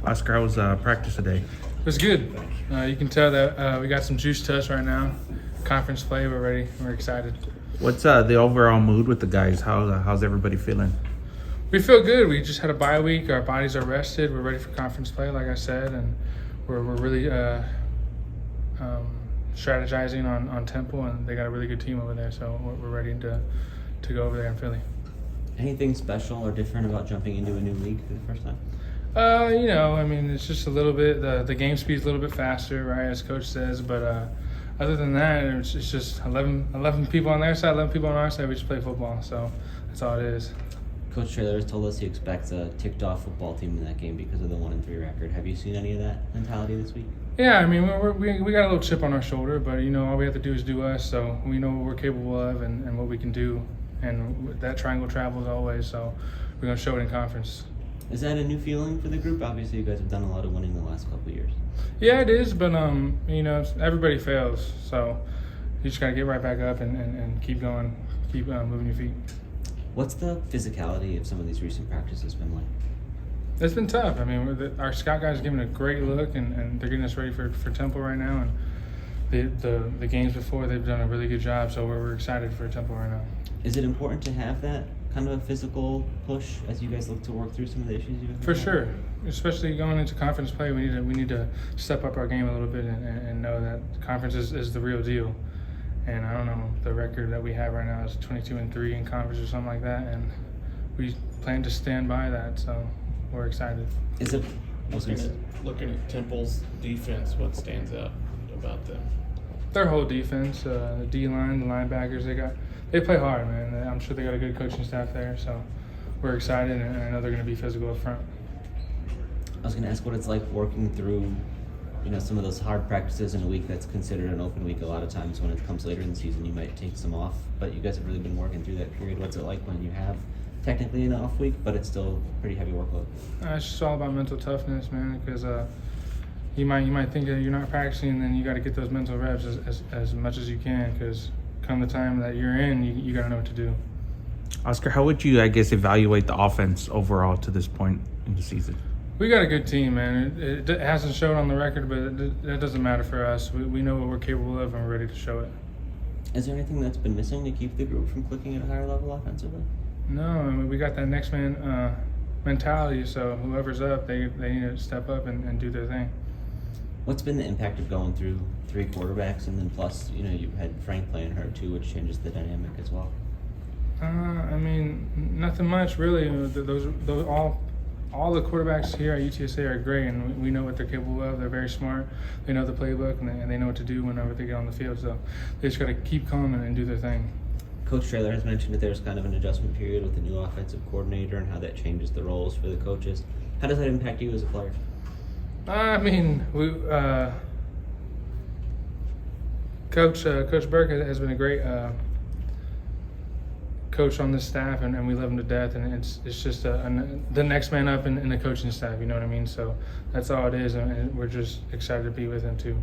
Oscar, how was practice today? It was good. You can tell that we got some juice to us right now. Conference play, we're ready. We're excited. What's the overall mood with the guys? How's everybody feeling? We feel good. We just had a bye week. Our bodies are rested. We're ready for conference play, like I said, and we're really strategizing on Temple, and they got a really good team over there. So we're ready to go over there in Philly. Anything special or different about jumping into a new league for the first time? It's just a little bit, the game speed's a little bit faster, right, as Coach says. But other than that, it's just 11 people on their side, 11 people on our side. We just play football, so that's all it is. Coach Traylor has told us he expects a ticked-off football team in that game because of the 1-3 record. Have you seen any of that mentality this week? Yeah, I mean, we got a little chip on our shoulder, but, all we have to do is do us, so we know what we're capable of and what we can do. And that triangle travels always, so we're going to show it in conference. Is that a new feeling for the group? Obviously, you guys have done a lot of winning the last couple of years. Yeah, it is, but, everybody fails, so you just got to get right back up and keep going, keep moving your feet. What's the physicality of some of these recent practices been like? It's been tough. I mean, our scout guys are giving a great look, and they're getting us ready for Temple right now, and the games before, they've done a really good job, so we're excited for Temple right now. Is it important to have that kind of a physical push as you guys look to work through some of the issues you've had? For sure, especially going into conference play, we need to step up our game a little bit and know that conference is the real deal. And I don't know, the record that we have right now is 22-3 in conference or something like that, and we plan to stand by that. So we're excited. Is it looking at Temple's defense? What stands out about them? Their whole defense, the D-line, the linebackers, they play hard, man. I'm sure they got a good coaching staff there, so we're excited, and I know they're going to be physical up front. I was going to ask what it's like working through, some of those hard practices in a week that's considered an open week. A lot of times when it comes later in the season, you might take some off, but you guys have really been working through that period. What's it like when you have technically an off week, but it's still pretty heavy workload? It's just all about mental toughness, man, because you might think that you're not practicing, and then you got to get those mental reps as much as you can, because come the time that you're in, you got to know what to do. Oscar, how would you, evaluate the offense overall to this point in the season? We got a good team, man. It hasn't showed on the record, but that doesn't matter for us. We know what we're capable of, and we're ready to show it. Is there anything that's been missing to keep the group from clicking at a higher level offensively? No, I mean, we got that next man mentality, so whoever's up, they need to step up and do their thing. What's been the impact of going through 3 quarterbacks, and then plus, you had Frank playing hurt too, which changes the dynamic as well? Nothing much really. Those all the quarterbacks here at UTSA are great, and we know what they're capable of. They're very smart. They know the playbook, and they know what to do whenever they get on the field. So they just got to keep calm and do their thing. Coach Traylor has mentioned that there's kind of an adjustment period with the new offensive coordinator and how that changes the roles for the coaches. How does that impact you as a player? Coach Burke has been a great coach on this staff, and we love him to death. And it's just the next man up in the coaching staff. You know what I mean? So that's all it is, and we're just excited to be with him too.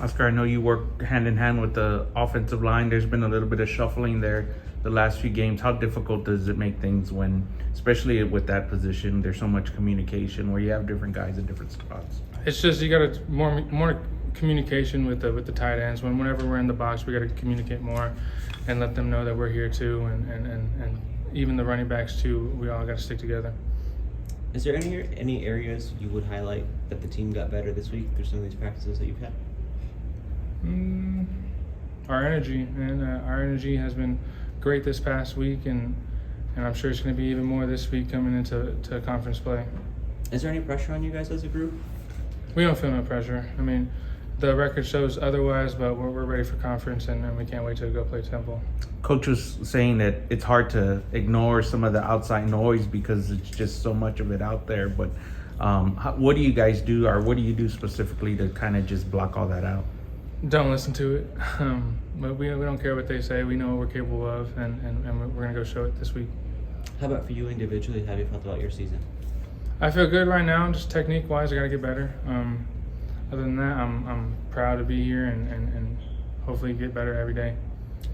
Oscar, I know you work hand in hand with the offensive line. There's been a little bit of shuffling there the last few games. How difficult does it make things when, especially with that position, there's so much communication where you have different guys in different spots? It's just you got more communication with the tight ends. Whenever we're in the box, we got to communicate more and let them know that we're here too, and even the running backs too. We all got to stick together. Is there any areas you would highlight that the team got better this week through some of these practices that you've had? Our energy, man. Our energy has been great this past week, and I'm sure it's going to be even more this week coming into conference play. Is there any pressure on you guys as a group? We don't feel no pressure. I mean, the record shows otherwise, but we're ready for conference, and we can't wait to go play Temple. Coach was saying that it's hard to ignore some of the outside noise because it's just so much of it out there. But what do you guys do, or what do you do specifically to kind of just block all that out? Don't listen to it. But we don't care what they say. We know what we're capable of, and we're going to go show it this week. How about for you individually? How have you felt about your season? I feel good right now, just technique-wise. I got to get better. Other than that, I'm proud to be here and hopefully get better every day.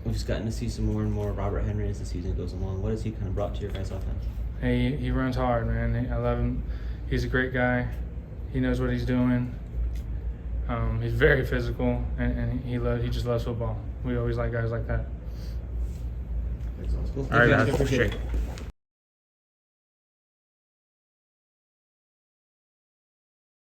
We've just gotten to see some more and more Robert Henry as the season goes along. What has he kind of brought to your guys' offense? He runs hard, man. I love him. He's a great guy. He knows what he's doing. He's very physical, and he just loves football. We always like guys like that. Cool. All right, Thank you, guys. appreciate it. Appreciate it.